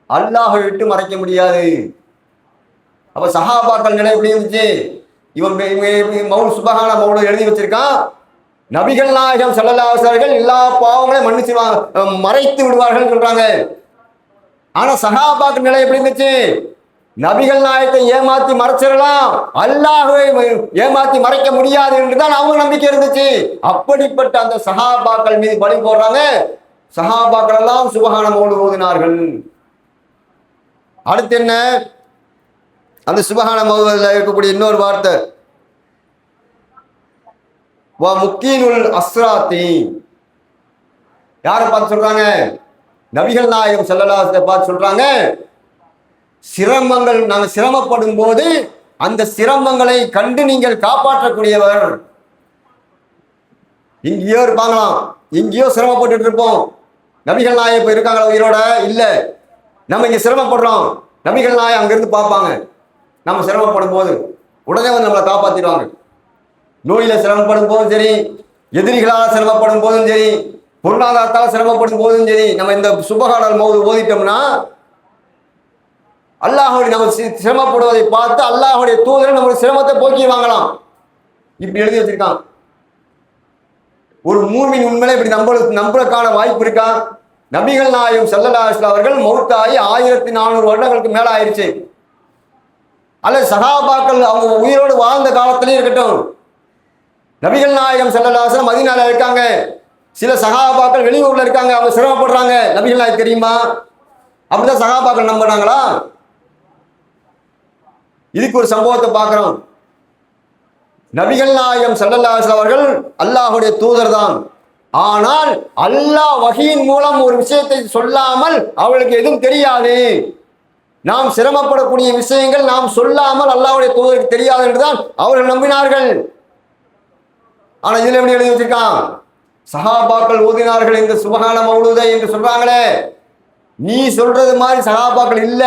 அல்லாஹை விட்டு மறைக்க முடியாது. அப்ப சஹாபாக்கள் நிலை எப்படி இருந்துச்சு? இவன் மௌல் சுபஹான மௌல் எழுதி வச்சிருக்கான், நபிகள் நாயகம் ஸல்லல்லாஹு அலைஹி வஸல்லம் எல்லா பாவங்களையும் மன்னிச்சுவாங்க, மறைத்து விடுவார்கள் சொல்றாங்க. ஆனா சஹாபாக்கள் நிலை எப்படி இருந்துச்சு? நபிகள் நாயகத்தை ஏமாத்தி மறைச்சிடலாம், அல்லாஹ்வை ஏமாத்தி மறைக்க முடியாது என்றுதான் அவங்க நம்பிக்கை இருந்துச்சு. அப்படிப்பட்ட அந்த சஹாபாக்கள் மீது பழி போடுறாங்க. சஹாபாக்கள் எல்லாம் சுபஹான மௌல் ஓதினார்கள். அடுத்து என்ன? அந்த சுபஹான மௌல்ல இருக்கக்கூடிய இன்னொரு வார்த்தை, வா முக்கீனுல் அஸ்ராத்தி, யாரை பார்த்து சொல்றாங்க? நபிகள் நாயகம் ஸல்லல்லாஹு அலைஹி வஸல்லம் பார்த்து சொல்றாங்க, சிரமங்கள் நாங்கள் சிரமப்படும் போது அந்த சிரமங்களை கண்டு நீங்கள் காப்பாற்றக்கூடியவர். இங்கேயோ இருப்பாங்களாம், எங்கேயோ சிரமப்பட்டு இருப்போம். நபிகள் நாயகம் இப்ப இருக்காங்களா உயிரோட? இல்ல. நம்ம இங்க சிரமப்படுறோம், நபிகள் நாயகம் அங்கிருந்து பார்ப்பாங்க. நம்ம சிரமப்படும் போது உடனே வந்து நம்மளை காப்பாத்திடுவாங்க. நோயில சிரமப்படும் போதும் சரி, எதிரிகளால் சிரமப்படும் போதும் சரி, பொருளாதாரத்தால் சிரமப்படும் போதும் சரி, நம்ம இந்த சுபஹானல் மௌது ஓதிட்டோம்னா அல்லாஹ்வுடைய நம்ம சிரமப்படுவதை பார்த்து அல்லாஹ்வுடைய தூதர் நம்மளுடைய சிரமத்தை போக்கிடுவாங்களாம். இப்படி எழுதி வச்சிருக்கான். ஒரு மூமின் உண்மையில இப்படி நம்பளுக்கான வாய்ப்பு இருக்கா? நபிகள் நாயகம் ஸல்லல்லாஹு அலைஹி வஸல்லம் அவர்கள் மௌத்தாகி 1400 வருடங்களுக்கு மேல ஆயிருச்சு. அல்லது சஹாபாக்கள் அவங்க உயிரோடு வாழ்ந்த காலத்திலே இருக்கட்டும், நபிகள் நாயகம் ஸல்லல்லாஹு அலைஹி வஸல்லம் மதீனால இருக்காங்க, சில சஹாபாக்கள் வெளியூர்ல இருக்காங்க, அவங்க சிரமப்படுறாங்க, நபிகள் நாயகம் தெரியுமா? அப்படிதான் சஹாபாக்கள் நம்புறாங்களா? இதுக்கு ஒரு சம்பவத்தை பார்க்கிறோம். நபிகள் நாயகம் ஸல்லல்லாஹு அலைஹி வஸல்லம் அவர்கள் அல்லாஹ்வுடைய தூதர் தான். ஆனால் அல்லாஹ் வஹீயின் மூலம் ஒரு விஷயத்தை சொல்லாமல் அவர்களுக்கு எதுவும் தெரியாது. நாம் சிரமப்படக்கூடிய விஷயங்கள் நாம் சொல்லாமல் அல்லாஹ்வுடைய தூதருக்கு தெரியாது என்றுதான் அவர்கள் நம்பினார்கள். ஆனா இதுல எப்படி எழுதி வச்சிருக்கான்? சஹாபாக்கள் ஓதினார்கள் இந்த சுபஹான மௌலூதை என்று சொல்றாங்களே, நீ சொல்றது மாதிரி சஹாபாக்கள் இல்ல.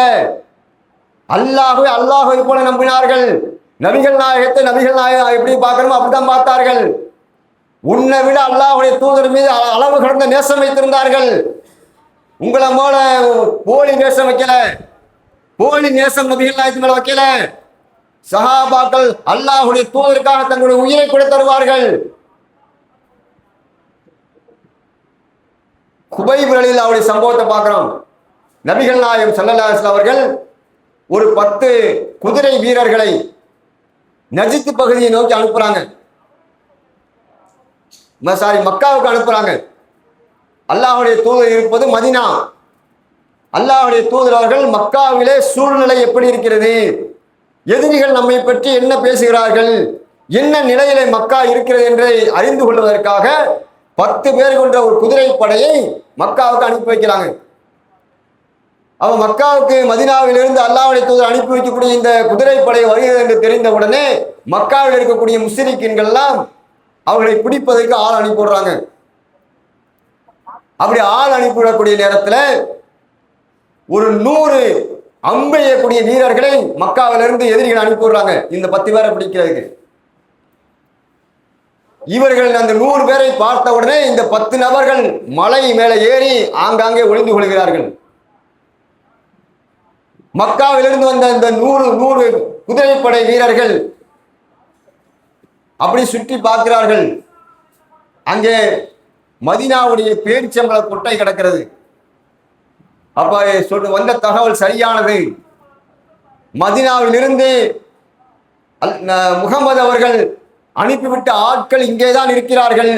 அல்லாஹ்வை போல நம்பினார்கள். நபிகள் நாயகத்தை நபிகள் நாயகம் எப்படி பார்க்கணுமோ அப்படித்தான் பார்த்தார்கள். உன்னை விட அல்லாஹ்வுடைய தூதர் மீது அளவு கடந்த நேசம் வைத்திருந்தார்கள். உங்களை போல போலி நேசம் வைக்கல, போலி நேசம் நபிகள் நாயகத்து மேல வைக்கல. சஹாபாக்கள் அல்லாஹ்வுடைய தூதருக்காக தங்களுடைய உயிரை கூட தருவார்கள். குபைப் வழியில் அவருடைய சம்பவத்தை பார்க்கிறோம். நபிகள் நாயகம் ஸல்லல்லாஹு அலைஹி வஸல்லம் அவர்கள் ஒரு 10 குதிரை வீரர்களை நஜித் பகுதியை நோக்கி அனுப்புறாங்க. மக்காவுக்கு அனுப்புறாங்க. அல்லாஹ்வுடைய தூதர் இருப்பது மதீனா. அல்லாஹ்வுடைய தூதர் அவர்கள் மக்காவிலே சூழ்நிலை எப்படி இருக்கிறது, எதிரிகள் நம்மை பற்றி என்ன பேசுகிறார்கள், என்ன நிலையிலே மக்கா இருக்கிறது என்று அறிந்து கொள்வதற்காக 10 பேர் கொண்ட ஒரு குதிரை படையை மக்காவுக்கு அனுப்பி வைக்கிறாங்க. அவன் மக்காவுக்கு மதீனாவிலிருந்து அல்லாஹ்வுடைய தூதர் அனுப்பி வைக்கக்கூடிய இந்த குதிரைப்படை வருகிறது என்று தெரிந்த உடனே மக்காவில் இருக்கக்கூடிய முஸ்லிம்கள் எல்லாம் அவர்களை பிடிப்பதற்கு ஆள் அனுப்பிவிடுறாங்க. அப்படி ஆள் அனுப்பிவிடக்கூடிய நேரத்தில் ஒரு 100 அம்பெய்யக்கூடிய வீரர்களை மக்காவிலிருந்து எதிரிகள் அனுப்பிவிடுறாங்க இந்த 10 பேரை பிடிக்கிறதுக்கு. இவர்கள் அந்த 100 பேரை பார்த்த உடனே இந்த 10 நபர்கள் மலை மேலே ஏறி ஆங்காங்கே ஒளிந்து கொள்கிறார்கள். மக்காவிலிருந்து வந்த இந்த 100 குதிரைப்படை வீரர்கள் அப்படி சுற்றி பார்க்கிறார்கள். அங்கே மதீனாவுடைய பேரிச்சம்பள கொட்டை கிடக்கிறது. அப்ப வந்த தகவல் சரியானது. மதீனாவிலிருந்து முகமது அவர்கள் அனுப்பிவிட்ட ஆட்கள் இங்கேதான் இருக்கிறார்கள்,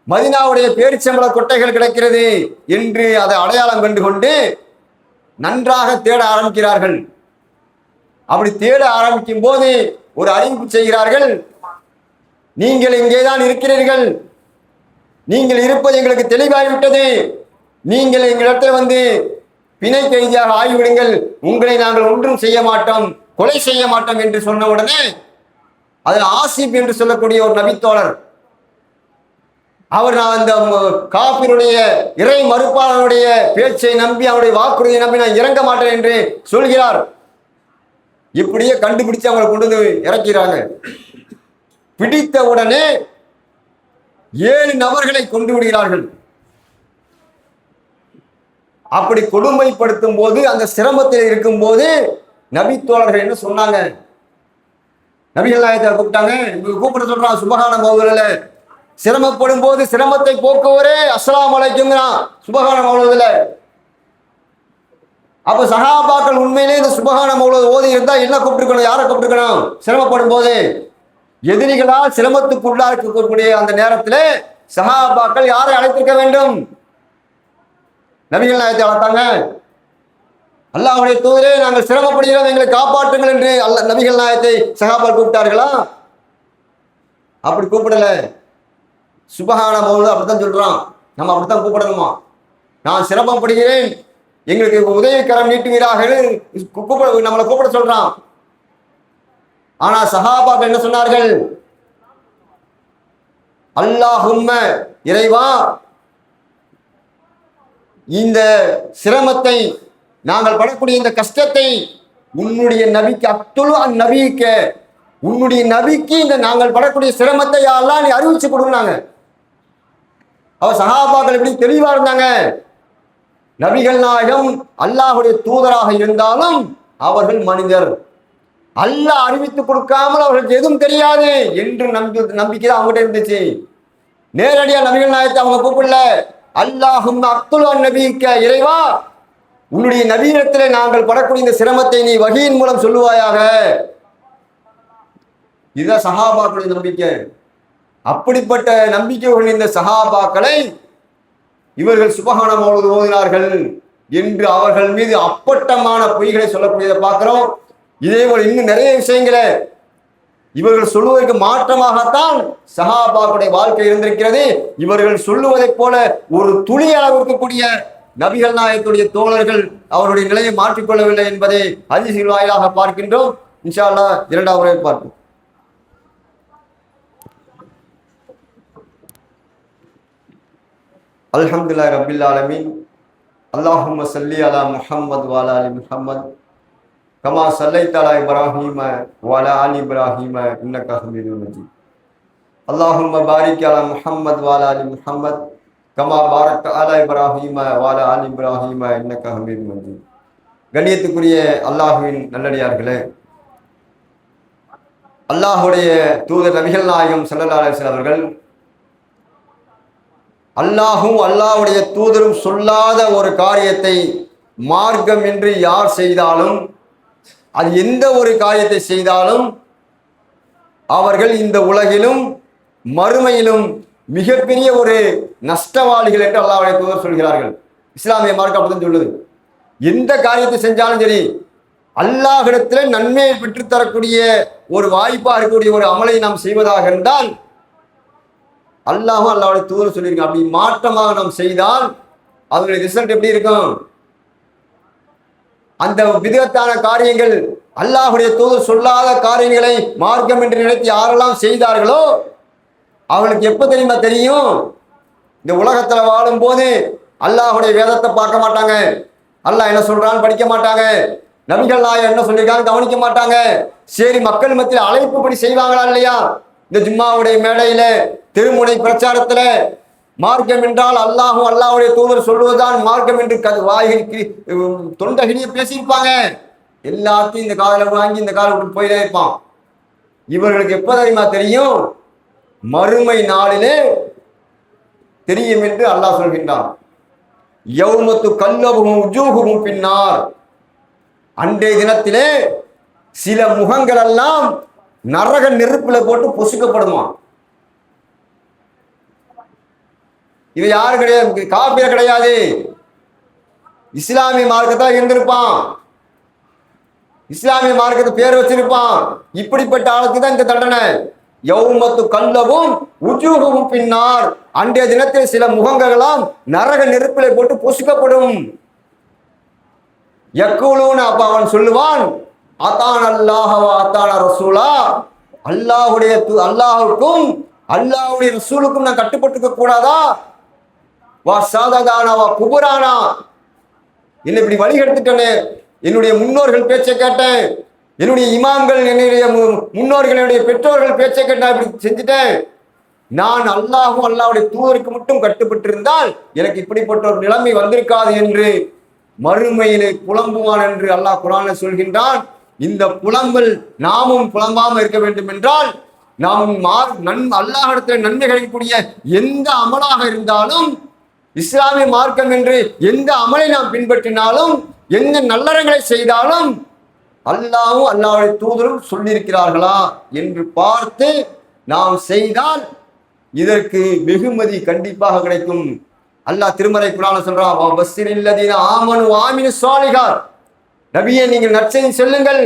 மதீனாவுடைய பேரிச்சம்பள கொட்டைகள் கிடக்கிறது என்று அதை அடையாளம் கண்டு கொண்டு நன்றாக தேட ஆரம்பிக்கிறார்கள். அப்படி தேட ஆரம்பிக்கும் போது ஒரு அறிவிப்பு செய்கிறார்கள், நீங்கள் இங்கேதான் இருக்கிறீர்கள், நீங்கள் இருப்பது எங்களுக்கு தெளிவாகிவிட்டது, நீங்கள் எங்களிடத்தில் வந்து பிணை கைதியாக ஆகிவிடுங்கள், உங்களை நாங்கள் ஒன்றும் செய்ய மாட்டோம், கொலை செய்ய மாட்டோம் என்று சொன்ன உடனே அதில் ஆசிப் என்று சொல்லக்கூடிய ஒரு நபித்தோழர், அவர் நான் அந்த காபிருடைய இறை மறுப்பாளனுடைய பேச்சை நம்பி அவருடைய வாக்குறுதியை நம்பி நான் இறங்க மாட்டேன் என்று சொல்கிறார். இப்படியே கண்டுபிடிச்சு அவங்களை கொண்டு வந்து இறக்கிறாங்க. பிடித்த உடனே 7 நபர்களை கொண்டு விடுகிறார்கள். அப்படி கொடுமைப்படுத்தும் போது அந்த சிரமத்தில் இருக்கும் போது நபித்தோழர்கள் என்ன சொன்னாங்க? நபிகள் நாயகத்தை கூப்பிட்டாங்க. கூப்பிட சொல்றான் சுபஹான மௌலூதுல சிரமப்படும் போது சிரமத்தை போக்குவரே அஸ்ஸலாமு அலைக்கும்ங்கிறான் சுபஹான மௌலூதுல. அப்ப சஹாபாக்கள் உண்மையிலே இந்த சுபஹான மௌலூது ஓதி இருந்தா என்ன கூப்பிட்டுருக்கணும், யாரை கூப்பிட்டுருக்கணும்? சிரமப்படும் போது எதிரிகளால் சிரமத்துக்குள்ளா இருக்கக்கூடிய அந்த நேரத்தில் சஹாபாக்கள் யாரை அழைத்திருக்க வேண்டும்? நபிகள் நாயகத்தை அழைத்தாங்க. அல்லாஹ்வுடைய தூதரே நாங்கள் சிரமப்படுகிறோம், எங்களை காப்பாற்றுங்கள் என்று நபிகள் நாயகத்தை சஹாபாக்கள் கூப்பிட்டார்களா? அப்படி கூப்பிடல. சுபஹான மௌலூது அப்படித்தான் சொல்றான். நம்ம அப்படித்தான் கூப்பிடணுமா? நான் சிரமப்படுகிறேன், எங்களுக்கு உதவிக்கரம் நீட்டுவீராக நம்மளை கூப்பிட சொல்றான். ஆனா சஹாபாக்கள் என்ன சொன்னார்கள்? அல்லாஹும்ம, இறைவா, இந்த சிரமத்தை, நாங்கள் படக்கூடிய இந்த கஷ்டத்தை உன்னுடைய நபிக்கு நபிக்க, உன்னுடைய நபிக்கு இந்த நாங்கள் படக்கூடிய சிரமத்தை யாரெல்லாம் நீ அறிவிச்சு கொடுங்க. அவர் சஹாபாக்கள் எப்படி தெளிவா இருந்தாங்க. நபிகள் நாயகம் அல்லாஹுடைய தூதராக இருந்தாலும் அவர்கள் மனிதர். அல்லாஹ் அறிவித்து கொடுக்காமல் அவர்களுக்கு எதுவும் தெரியாது என்று நம்பிக்கை தான் அவங்ககிட்ட இருந்துச்சு. நேரடியா நபிகள் நாயகத்தை அவங்க கூப்பிடல. அல்லாஹும் நபிக்க, இறைவா, உன்னுடைய நபியிடத்திலே நாங்கள் படக்கூடிய இந்த சிரமத்தை நீ வஹீயின் மூலம் சொல்லுவாயாக. இதுதான் சஹாபாக்களுடைய நம்பிக்கை. அப்படிப்பட்ட நம்பிக்கைகள் இந்த சஹாபாக்களை இவர்கள் சுபஹான மௌலூத் ஓதினார்கள் என்று அவர்கள் மீது அப்பட்டமான பொய்களை சொல்லக்கூடியதை பார்க்கிறோம். இதே போல இன்னும் நிறைய விஷயங்களை இவர்கள் சொல்லுவதற்கு மாற்றமாகத்தான் சஹாபாக்களுடைய வாழ்க்கை இருந்திருக்கிறது. இவர்கள் சொல்லுவதைப் போல ஒரு துளி அளவு இருக்கக்கூடிய நபிகள் நாயகத்துடைய தோழர்கள் அவருடைய நிலையை மாற்றிக்கொள்ளவில்லை என்பதை ஹதீஸ்கள் வாயிலாக பார்க்கின்றோம். இன்ஷா அல்லாஹ் இரண்டாவது முறை பார்ப்போம். அல்ஹம்துலில்லாஹி ரப்பில் ஆலமீன். அல்லாஹும்ம ஸல்லி அலா முஹம்மத் வ அலா ஆலி முஹம்மத் கமா ஸல்லைத அலா இப்ராஹீம வ அலா ஆலி இப்ராஹீம இன்னக ஹமீதும் மஜீத். அல்லாஹும்ம பாரிக் அலா முஹம்மத் வ அலா ஆலி முஹம்மத் கமா பாரக்த அலா இப்ராஹீம வ அலா ஆலி இப்ராஹீம இன்னக ஹமீதும் மஜீத். கண்ணியத்துக்குரிய அல்லாஹ்வின் நல்லடியார்களே, அல்லாஹ்வுடைய தூதர் நபிகள் நாயகம் ஸல்லல்லாஹு அலைஹி வஸல்லம் அவர்கள் அல்லாஹும் அல்லாஹ்வுடைய தூதரும் சொல்லாத ஒரு காரியத்தை மார்க்கம் என்று யார் செய்தாலும், அது எந்த ஒரு காரியத்தை செய்தாலும் அவர்கள் இந்த உலகிலும் மறுமையிலும் மிகப்பெரிய ஒரு நஷ்டவாளிகள் என்று அல்லாஹ்வுடைய தூதர் சொல்கிறார்கள். இஸ்லாமிய மார்க்கம் அப்படிதான் சொல்லுது. எந்த காரியத்தை செஞ்சாலும் சரி, அல்லாஹ்விடத்தில் நன்மையை பெற்றுத்தரக்கூடிய ஒரு வாய்ப்பாக இருக்கக்கூடிய ஒரு அமலை நாம் செய்வதாக இருந்தால் அல்லாஹும் அல்லாஹ்வுடைய தூதர் சொல்லியிருக்காங்க. அப்படி மாற்றமாக நாம் செய்தால் அதனுடைய ரிசல்ட் எப்படி இருக்கும்? அந்த விதத்தான காரியங்கள், அல்லாஹ்வுடைய தூதர் சொல்லாத காரியங்களை மார்க்கம் என்று நினைத்து யாரெல்லாம் செய்தார்களோ அவளுக்கு எப்ப தெரியுமா தெரியும்? இந்த உலகத்துல வாழும் போது அல்லாஹ்வுடைய வேதத்தை பார்க்க மாட்டாங்க, அல்லாஹ் என்ன சொல்றான்னு படிக்க மாட்டாங்க, நபிகள் நாயகம் என்ன சொல்லியிருக்காங்க கவனிக்க மாட்டாங்க. சரி, மக்கள் மத்தியில் அழைப்பு படி செய்வாங்களா இல்லையா? இந்த ஜும்மாவுடைய மேடையில, திருமுனை பிரச்சாரத்துல மார்க்கம் என்றால் அல்லாஹும் அல்லாஹ்வுடைய தூதர் சொல்வதுதான் மார்க்கம் என்று வாய்களுக்கு தொண்டகினிய பேசியிருப்பாங்க. எல்லாத்தையும் இந்த காதல வாங்கி இந்த கால விட்டு போயிட்டே இருப்பான். இவர்களுக்கு எப்ப தெரியுமா தெரியும்? மறுமை நாளிலே தெரியும் என்று அல்லாஹ் சொல்கின்றான். யௌமத்து கல்லபுகும் உஜூஹுகும் பின்னார். அன்றைய தினத்திலே சில முகங்கள் எல்லாம் நரக நெருப்புல போட்டு பொசுக்கப்படுமா. இது யாரு கிடையாது, காபியர் கிடையாது, இஸ்லாமிய மார்க்கத்தான் இருந்திருப்பான், இஸ்லாமிய மார்க்கத்தை பேர் வச்சிருப்பான். இப்படிப்பட்ட ஆளுக்கு தான் இந்த தண்டனை. யௌமத்து கல்லவும் உஜூஹுகும் பின்னார். அன்றைய தினத்தில் சில முகங்களாம் நரக நெருப்பிலை போட்டு பொசுக்கப்படும். யக்கூலூன், அப்ப அவன் சொல்லுவான், அதான் அல்லாஹ் அத்தான ரசூலா, அல்லாஹுக்கும் அல்லாஹ்வுடைய ரசூலுக்கும் நான் கட்டுப்பட்டுக்க கூடாதா? வா சாதகானா வா குபுரானா, என்ன இப்படி வழி எடுத்துட்டேனே, என்னுடைய முன்னோர்கள் பேச்சை கேட்டேன், என்னுடைய இமாம்கள், என்னுடைய முன்னோர்கள், என்னுடைய பெற்றோர்கள் பேச்சை கேட்டேன், இப்படி செஞ்சுட்டேன். நான் அல்லாஹும் அல்லாஹ்வுடைய தூதருக்கு மட்டும் கட்டுப்பட்டிருந்தால் எனக்கு இப்படிப்பட்ட ஒரு நிலைமை வந்திருக்காது என்று மறுமையிலே புலம்புவான் என்று அல்லாஹ் குர்ஆனில் சொல்கின்றான். இந்த புலம்பல் நாமும் புலம்பாமல் இருக்க வேண்டும் என்றால் நாம் அல்லாஹ்விடத்தில் நன்மை கிடைக்கக்கூடிய எந்த அமலாக இருந்தாலும், இஸ்லாமிய மார்க்கம் என்று எந்த அமலை நாம் பின்பற்றினாலும், எந்த நல்லறங்களை செய்தாலும் அல்லாஹ்வும் அல்லாஹ்வுடைய தூதரும் சொல்லியிருக்கிறார்களா என்று பார்த்து நாம் செய்தால் இதற்கு வெகுமதி கண்டிப்பாக கிடைக்கும். அல்லாஹ் திருமறை குர்ஆனில் சொல்றான், வபஸ்ஸிரில்லதீன ஆமனு வ ஆமினு ஸாலிஹாத். நபியே, நீங்கள் நற்செய்தி சொல்லுங்கள்,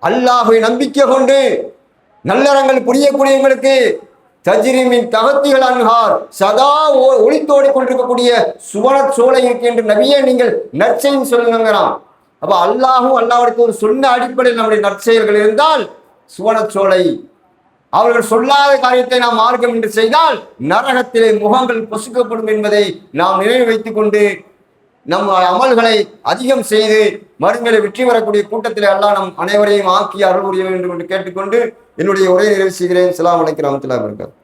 அல்லாஹ்வை நம்பிக்கை கொண்டு நல்லறங்கள் புரியக்கூடியவங்களுக்கு தஜ்ரிமின் தகத்திகள் அன்ஹார், சதா ஒளித்தோடி கொண்டிருக்கக்கூடிய சுவன சோலை இருக்கு என்று நபியே நீங்கள் நற்செய்தி சொல்லுங்கிறான். அப்ப அல்லாஹும் அல்லாஹ்வுடைய ஒரு சொன்ன அடிப்படையில் நம்முடைய நற்செயல்கள் இருந்தால் சுவன சோலை. அவர்கள் சொல்லாத காரியத்தை நாம் மார்க்கம் என்று செய்தால் நரகத்திலே முகங்கள் பொசுக்கப்படும் என்பதை நாம் நினைவு வைத்துக் கொண்டு நம் அமல்களை அதிகம் செய்து மறுமையிலே வெற்றி பெறக்கூடிய கூட்டத்திலே அல்லாஹ் நம் அனைவரையும் ஆக்கி அருள் புரிய வேண்டும் என்று கேட்டுக்கொண்டு என்னுடைய உரையை நிறைவு செய்கிறேன். அஸ்ஸலாமு அலைக்கும் வரஹ்மத்துல்லாஹி வபரகாத்துஹு.